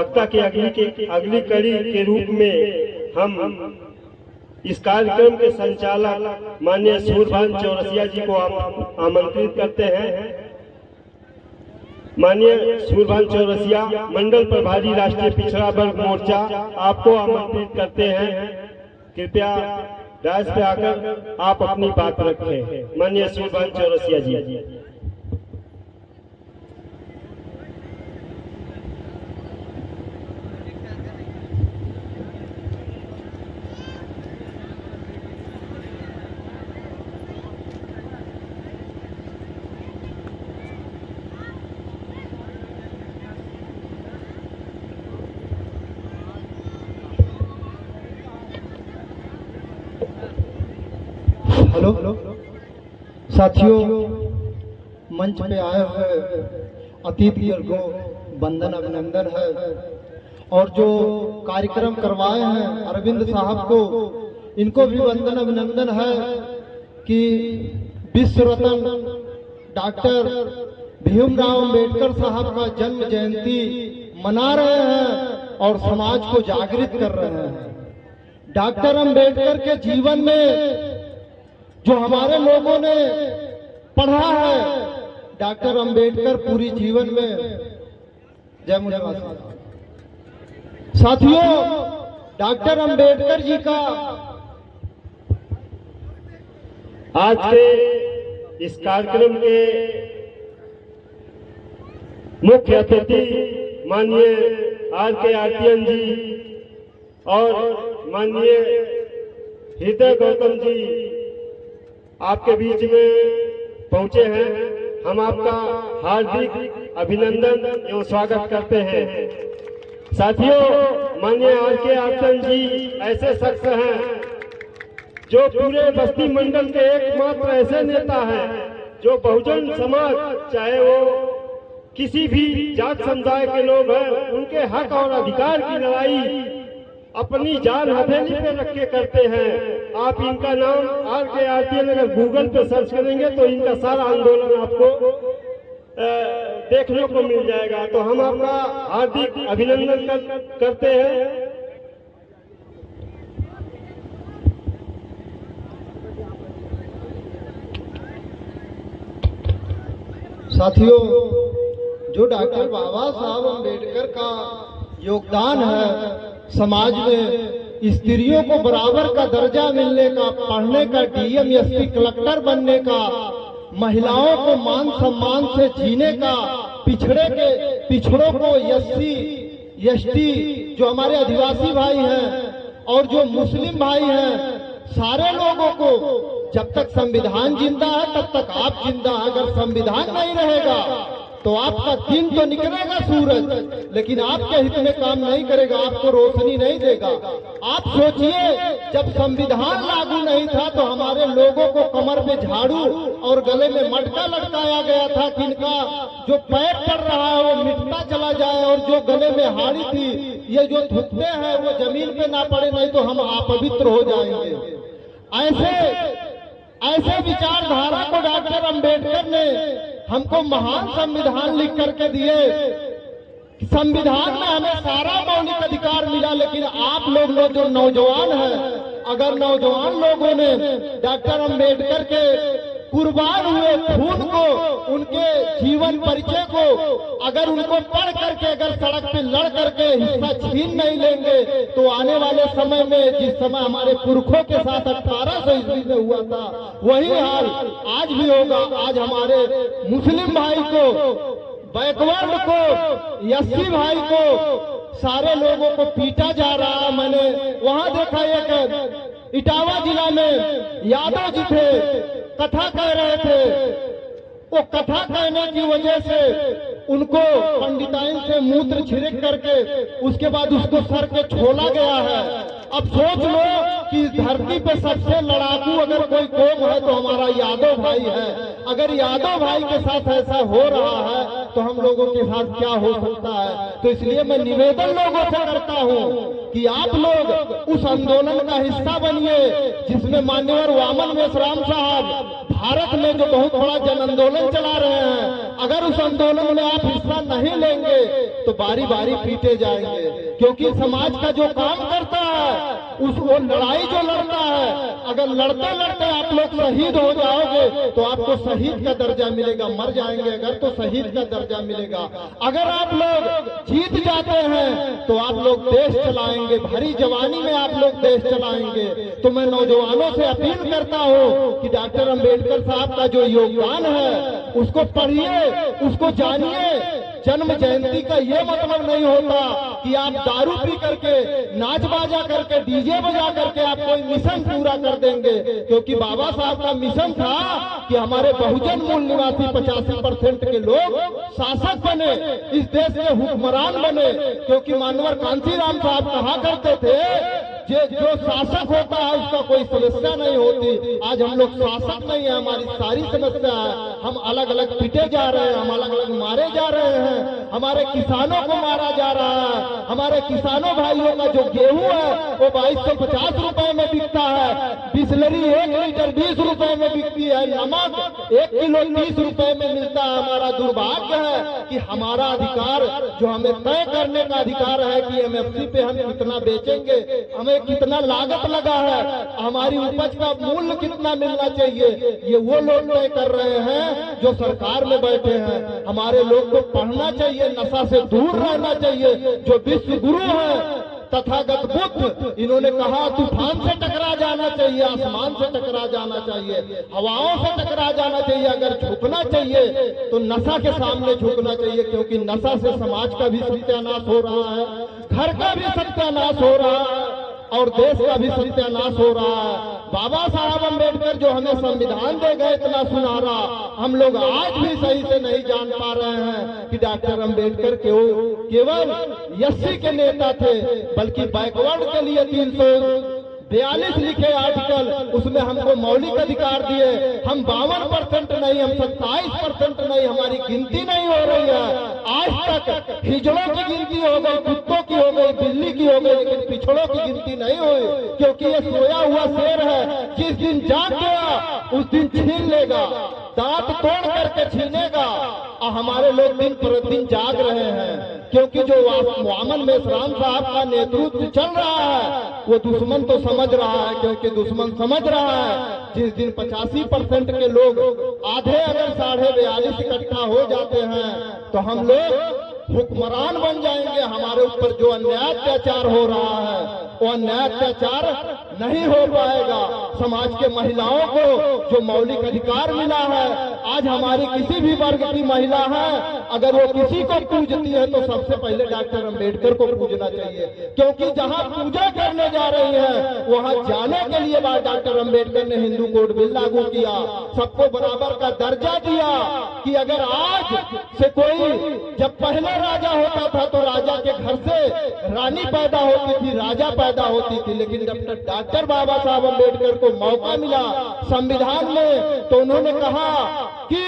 वक्ता की अगली कड़ी के रूप में हम इस कार्यक्रम के संचालक माननीय सूरभान चौरसिया जी को आमंत्रित करते हैं। माननीय सूरभान चौरसिया, मंडल प्रभारी राष्ट्रीय पिछड़ा वर्ग मोर्चा, आपको आमंत्रित करते हैं। कृपया डायस पे आकर आप अपनी बात रखें। माननीय सूरभान चौरसिया जी। हेलो साथियों, मंच पे आए हुए अतिथि को वंदन अभिनंदन है। और जो कार्यक्रम करवाए हैं अरविंद साहब को, इनको भी वंदन अभिनंदन है कि विश्व रत्न डॉक्टर भीमराव अम्बेडकर साहब का जन्म जयंती मना रहे हैं और समाज को जागृत कर रहे हैं। डॉक्टर अम्बेडकर के जीवन में जो हमारे लोगों ने पढ़ा है, डॉक्टर अम्बेडकर पूरी जीवन में, जय मुलाकात साथियों, डॉक्टर अम्बेडकर जी का आज के इस कार्यक्रम के मुख्य अतिथि माननीय RK आर्टियन जी और माननीय हृदय गौतम जी आपके बीच में पहुंचे हैं। हम आपका हार्दिक अभिनंदन एवं स्वागत करते हैं। साथियों, माननीय RK आर्टियन जी ऐसे शख्स हैं जो पूरे बस्ती मंडल के एकमात्र ऐसे नेता हैं जो बहुजन समाज, चाहे वो किसी भी जात समुदाय के लोग हैं, उनके हक और अधिकार की लड़ाई अपनी जान हथेली पे रख के करते हैं। आप इनका नाम RK आर्टियन अगर गूगल पे सर्च करेंगे तो इनका सारा आंदोलन आपको देखने को मिल जाएगा। तो हम आपका हार्दिक अभिनंदन करते हैं। साथियों, जो डॉक्टर बाबा साहब अम्बेडकर का योगदान है समाज में, स्त्रियों को बराबर का दर्जा मिलने का, पढ़ने का, DM SP कलेक्टर बनने का, महिलाओं को मान सम्मान से जीने का, पिछड़ों को SC ST जो हमारे आदिवासी भाई हैं और जो मुस्लिम भाई हैं, सारे लोगों को, जब तक संविधान जिंदा है तब तक आप जिंदा है। अगर संविधान नहीं रहेगा तो आपका दिन तो निकलेगा सूरज, लेकिन आपके हित में काम नहीं करेगा, आपको रोशनी नहीं देगा। आप सोचिए, जब संविधान लागू नहीं था तो हमारे लोगों को कमर पे झाड़ू और गले में मटका लटकाया गया था कि इनका जो पैर पड़ रहा है वो मिटता चला जाए, और जो गले में हाड़ी थी, ये जो थुकते हैं वो जमीन पे ना पड़े, नहीं तो हम अपवित्र हो जाएंगे। ऐसे विचारधारा को डॉक्टर अम्बेडकर ने हमको महान संविधान लिख करके दिए। संविधान में हमें सारा मौलिक अधिकार मिला, लेकिन आप लोग जो नौजवान हैं, अगर नौजवान लोगों ने डॉक्टर अम्बेडकर के कुर्बान हुए खून को, उनके जीवन परिचय को, अगर उनको पढ़ करके, अगर सड़क पे लड़ करके हिस्सा छीन नहीं लेंगे तो आने वाले समय में, जिस समय हमारे पुरखों के साथ 1800 ईस्वी में हुआ था, वही हाल आज भी होगा। आज हमारे मुस्लिम भाई को, बैकवर्ड को, SC भाई को, सारे लोगों को पीटा जा रहा है। मैंने वहां देखा, एक इटावा जिला में यादव जी थे, कथा कह रहे थे। वो कथा कहने की वजह से उनको पंडिताइन से मूत्र छिड़क करके उसके बाद उसको सर के छोला गया है। अब सोच लो कि इस धरती पे सबसे लड़ाकू अगर कोई कौम है तो हमारा यादव भाई है। अगर यादव भाई के साथ ऐसा हो रहा है तो हम लोगों के साथ क्या हो सकता है। तो इसलिए मैं निवेदन लोगों से करता हूँ कि आप लोग उस आंदोलन का हिस्सा बनिए जिसमें मान्यवर वामन मेश्राम साहब भारत में जो बहुत बड़ा जन आंदोलन चला रहे हैं। अगर उस आंदोलन में आप हिस्सा नहीं लेंगे तो बारी बारी पीटे जाएंगे, क्योंकि समाज का जो काम करता है वो लड़ाई जो लड़ता है, अगर लड़ते लड़ते आप लोग शहीद हो जाओगे तो आपको शहीद का दर्जा मिलेगा, मर जाएंगे अगर तो शहीद का दर्जा मिलेगा। अगर आप लोग जीत जाते हैं तो आप लोग देश चलाएंगे, भरी जवानी में आप लोग देश चलाएंगे। तो मैं नौजवानों से अपील करता हूँ कि डॉक्टर अंबेडकर साहब का जो योगदान है उसको पढ़िए, उसको जानिए। जन्म जयंती का ये मतलब नहीं होता कि आप दारू पी करके, नाच बाजा करके, डीजे बजा करके आप कोई मिशन पूरा कर देंगे, क्योंकि बाबा साहब का मिशन था कि हमारे बहुजन मूल निवासी 85% के लोग शासक बने, इस देश के हुक्मरान बने। क्योंकि मानवर कांसीराम साहब कहा करते थे जो शासक होता है उसका कोई समस्या नहीं होती। आज हम लोग शासक नहीं है, हमारी सारी समस्या है। हम अलग अलग पिटे जा रहे हैं, हम अलग अलग मारे जा रहे हैं, हमारे किसानों को मारा जा रहा है। हमारे किसानों भाइयों का जो गेहूं है वो 2250 रुपए में बिकता है, बिस्लरी 1 लीटर 20 रुपए में बिकती है, नमक 1 किलो 30 रुपए में मिलता है। हमारा दुर्भाग्य है कि हमारा अधिकार जो हमें तय करने का अधिकार है कि MSP पे हम कितना बेचेंगे, हमें कितना लागत लगा है, हमारी उपज का मूल्य कितना मिलना चाहिए, ये वो लोग तय कर रहे हैं जो सरकार में बैठे हैं। हमारे लोग को पढ़ना चाहिए, नशा से दूर रहना चाहिए। जो विश्व गुरु है तथागत बुद्ध, इन्होंने कहा तूफान से टकरा जाना चाहिए, आसमान से टकरा जाना चाहिए, हवाओं से टकरा जाना चाहिए। अगर झुकना चाहिए तो नशा के सामने झुकना चाहिए, क्योंकि नशा से समाज का भी सत्यानाश हो रहा है, घर का भी सत्यानाश हो रहा है और देश का भी सत्यानाश हो रहा है। बाबा साहब अम्बेडकर जो हमें संविधान दे गए इतना सुनहरा, हम लोग आज भी सही से नहीं जान पा रहे हैं कि डॉक्टर अम्बेडकर केवल SC के नेता थे, बल्कि बैकवर्ड के लिए 342 लिखे आर्टिकल, उसमें हमको मौलिक अधिकार दिए। हम 52% नहीं, हम 27% नहीं, हमारी गिनती नहीं हो रही है। आज तक हिजड़ों की गिनती हो गई, कुत्तों की हो गई, बिल्ली की हो गई, लेकिन पिछड़ों की गिनती नहीं हुई, क्योंकि ये सोया हुआ शेर है, जिस दिन जाग गया उस दिन छीन लेगा, दांत तोड़ करके छीनेगा। और हमारे लोग दिन प्रतिदिन जाग रहे हैं, क्योंकि जो मोहम्मद मेश्राम साहब का नेतृत्व चल रहा है वो दुश्मन तो समझ रहा है, क्योंकि दुश्मन समझ रहा है जिस दिन 85% के लोग आधे अगर 42.5 इकट्ठा हो जाते हैं तो हम लोग हुक्मरान बन जाएंगे। हमारे ऊपर जो अन्याय अत्याचार हो रहा है वो अन्याय अत्याचार नहीं हो पाएगा। समाज के महिलाओं को जो मौलिक अधिकार मिला है, आज हमारी किसी भी वर्ग की महिला है अगर वो किसी को पूजती है तो सबसे पहले डॉक्टर अंबेडकर को पूजना चाहिए, क्योंकि जहां पूजा करने जा रही है वहां जाने के लिए डॉक्टर अंबेडकर ने हिंदू कोड बिल लागू किया, सबको बराबर का दर्जा दिया कि अगर आज से कोई, जब पहले राजा होता था तो राजा के घर से रानी पैदा होती थी, राजा पैदा होती थी, लेकिन जब तक डॉक्टर बाबा साहब अम्बेडकर को मौका मिला संविधान में तो उन्होंने कहा कि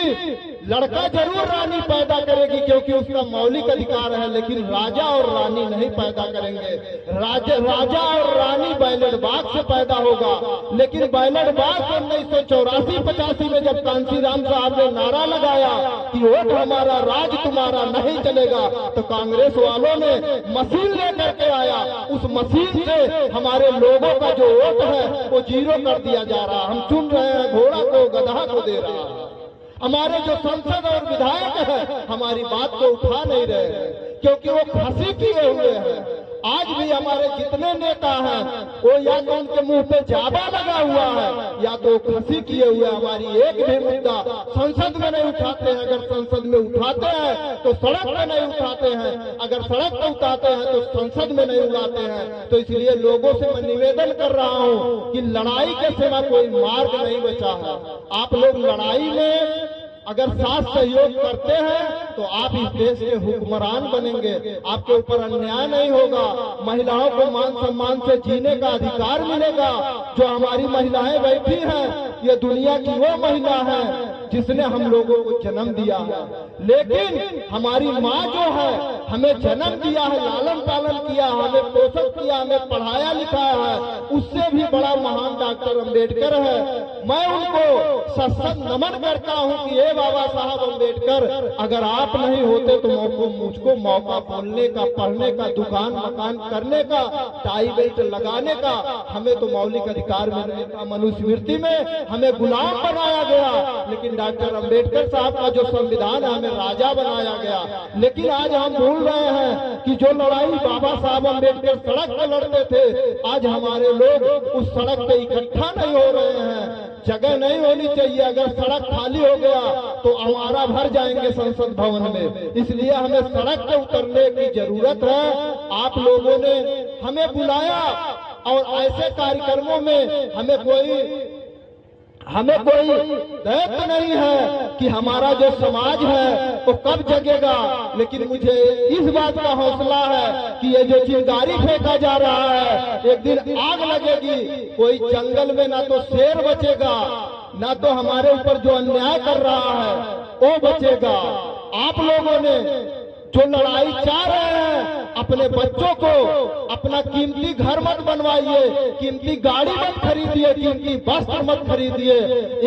लड़का जरूर रानी पैदा करेगी क्योंकि उसका मौलिक अधिकार है, लेकिन राजा और रानी नहीं पैदा करेंगे। राजा और रानी बैलेट बाग से पैदा होगा, लेकिन बैलेट बाग 1984-85 में जब कांसीराम साहब ने नारा लगाया कि वोट हमारा राज तुम्हारा नहीं चलेगा, तो कांग्रेस वालों ने मशीन लेकर के आया, उस मशीन से हमारे लोगों का जो वोट है वो 0 कर दिया जा रहा। हम चुन रहे हैं घोड़ा को, गधा को दे रहा है। हमारे जो सांसद और विधायक है हमारी बात को उठा नहीं रहे हैं, क्योंकि वो फांसी किए हुए हैं। आज भी हमारे जितने नेता हैं वो या तो उनके मुंह पे जाबा लगा हुआ है या तो फांसी किए हुए। हमारी एक भी मुद्दा संसद में नहीं उठाते हैं, अगर संसद में उठाते हैं तो सड़क पे नहीं उठाते हैं, अगर सड़क पे उठाते हैं तो संसद में नहीं उठाते हैं। तो इसलिए लोगों से मैं निवेदन कर रहा हूं कि लड़ाई के सिवा कोई मार्ग नहीं बचा है। आप लोग लड़ाई में अगर साथ सहयोग करते हैं तो आप इस देश के हुक्मरान बनेंगे, आपके ऊपर अन्याय नहीं होगा, महिलाओं को मान सम्मान से जीने का अधिकार मिलेगा। जो हमारी महिलाएं बैठी हैं ये दुनिया की वो महिला है जिसने हम लोगों को जन्म दिया है, लेकिन हमारी माँ जो है हमें जन्म दिया है, लालन पालन किया, हमें पोषण किया, हमें पढ़ाया लिखाया है, उससे भी बड़ा महान डॉक्टर अंबेडकर है। मैं उनको सशक्त नमन करता हूँ कि बाबा साहब अम्बेडकर, अगर आप नहीं होते तो मुझको मौका बोलने का, पढ़ने का, दुकान मकान करने का, टाई बेल्ट लगाने का हमें तो मौलिक अधिकार मिलने का, मनुस्मृति में हमें गुलाम बनाया गया। लेकिन डॉक्टर अम्बेडकर साहब का जो संविधान है हमें राजा बनाया गया। लेकिन आज हम भूल रहे हैं कि जो लड़ाई बाबा साहब अम्बेडकर सड़क पे लड़ते थे, आज हमारे लोग उस सड़क पे इकट्ठा नहीं हो रहे हैं। जगह नहीं होनी चाहिए, अगर सड़क खाली हो गया तो हमारा भर जाएंगे संसद भवन में। इसलिए हमें सड़क पे उतरने की जरूरत है। आप लोगों ने हमें बुलाया और ऐसे कार्यक्रमों में हमें कोई दायित्व नहीं है कि हमारा जो समाज है वो कब जगेगा। लेकिन मुझे इस बात का हौसला है कि ये जो चिंगारी फेंका जा रहा है, एक दिन आग लगेगी। कोई जंगल में ना तो शेर बचेगा, ना तो हमारे ऊपर जो अन्याय कर रहा है वो बचेगा। आप लोगों ने जो लड़ाई चाह रहे हैं, अपने बच्चों को अपना कीमती घर मत बनवाइए, कीमती गाड़ी मत खरीदिए, कीमती वस्त्र मत खरीदिए।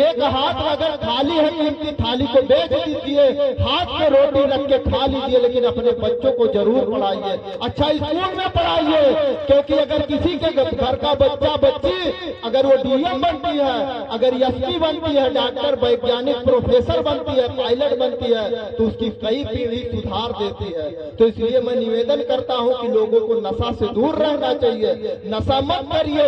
एक हाथ अगर खाली है कीमती थाली को बेच दीजिए, हाथ में रोटी रख के खा लीजिए, लेकिन अपने बच्चों को जरूर पढ़ाइए, अच्छा स्कूल में पढ़ाइए। क्योंकि अगर किसी के घर का बच्चा बच्ची अगर वो डीएम बनती है, अगर एसपी बनती है, डॉक्टर, वैज्ञानिक, प्रोफेसर बनती है, पायलट बनती है, तो उसकी कई पीढ़ी सुधार देती है। तो इसलिए मैं निवेदन करता हूं कि लोगों को नशा से दूर रहना चाहिए। नशा मत करिए।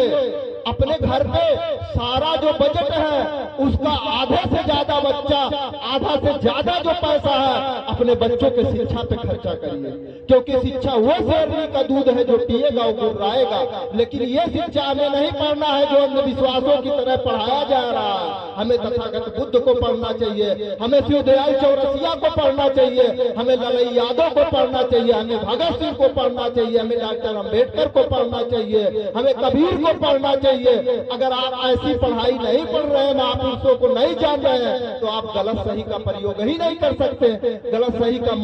अपने घर पे सारा जो बजट है उसका आधे से ज्यादा आधा से ज्यादा जो पैसा है अपने बच्चों के शिक्षा पे खर्चा करिए। क्योंकि शिक्षा वो शेरनी का दूध है जो पिएगा वो गुर्राएगा। लेकिन ये शिक्षा हमें नहीं पढ़ना है जो अंधविश्वासों की तरह पढ़ाया जा रहा है। हमें तथागत बुद्ध को पढ़ना चाहिए, हमें शिवदयाल चौरसिया को पढ़ना चाहिए, हमें ललई यादव को पढ़ना चाहिए, हमें भगत सिंह को पढ़ना चाहिए, हमें डॉक्टर अम्बेडकर को पढ़ना चाहिए, हमें कबीर को पढ़ना चाहिए। अगर आप ऐसी पढ़ाई नहीं पढ़ रहे हैं, महापुरुषों को नहीं जान रहे हैं, तो आप गलत सही का प्रयोग ही नहीं कर सकते। गलत सही का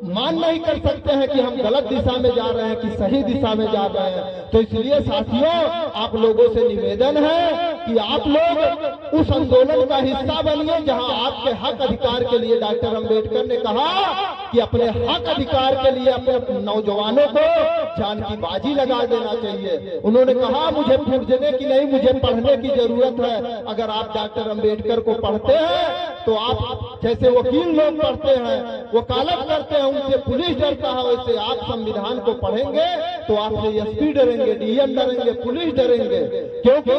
मान नहीं कर सकते हैं कि हम गलत दिशा में जा रहे हैं कि सही दिशा में जा रहे हैं। तो इसलिए साथियों, आप लोगों से निवेदन है कि आप लोग उस आंदोलन का हिस्सा बनिए जहां आपके हक अधिकार के लिए डॉक्टर अम्बेडकर ने कहा कि अपने हक अधिकार के लिए अपने नौजवानों को जान की बाजी लगा देना चाहिए। उन्होंने कहा मुझे पूजने की नहीं, मुझे पढ़ने की जरूरत है। अगर आप डॉक्टर अम्बेडकर को पढ़ते हैं तो आप जैसे वकील लोग पढ़ते हैं, वकालत करते हैं, उनसे पुलिस डरता है, वैसे आप संविधान को पढ़ेंगे तो आपसे एसपी डरेंगे, डीएम डरेंगे, पुलिस डरेंगे। क्योंकि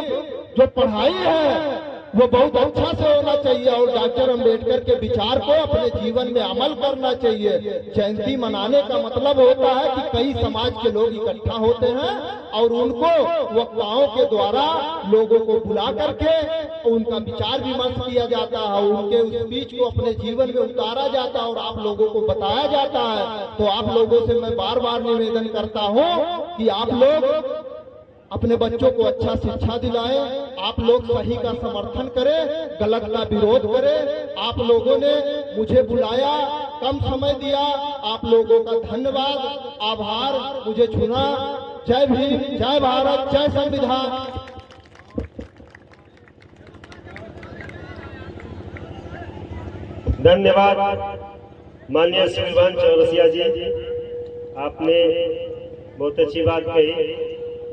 जो पढ़ाई है वो बहुत अच्छा से होना चाहिए और डॉक्टर अम्बेडकर के विचार को अपने जीवन में अमल करना चाहिए। जयंती मनाने का मतलब होता है कि कई समाज के लोग इकट्ठा होते हैं और उनको वक्ताओं के द्वारा लोगों को बुला करके उनका विचार विमर्श किया जाता है, उनके उस स्पीच को अपने जीवन में उतारा जाता है और आप लोगों को बताया जाता है। तो आप लोगों से मैं बार बार निवेदन करता हूँ कि आप लोग अपने बच्चों को अच्छा शिक्षा दिलाएं, आप लोग सही का समर्थन करें, गलत का विरोध करें। आप लोगों ने मुझे बुलाया, कम समय दिया, आप लोगों का धन्यवाद, आभार, मुझे चुना। जय भीम, जय भारत, जय संविधान। धन्यवाद माननीय शिवदयाल चौरसिया जी, आपने बहुत अच्छी बात कही।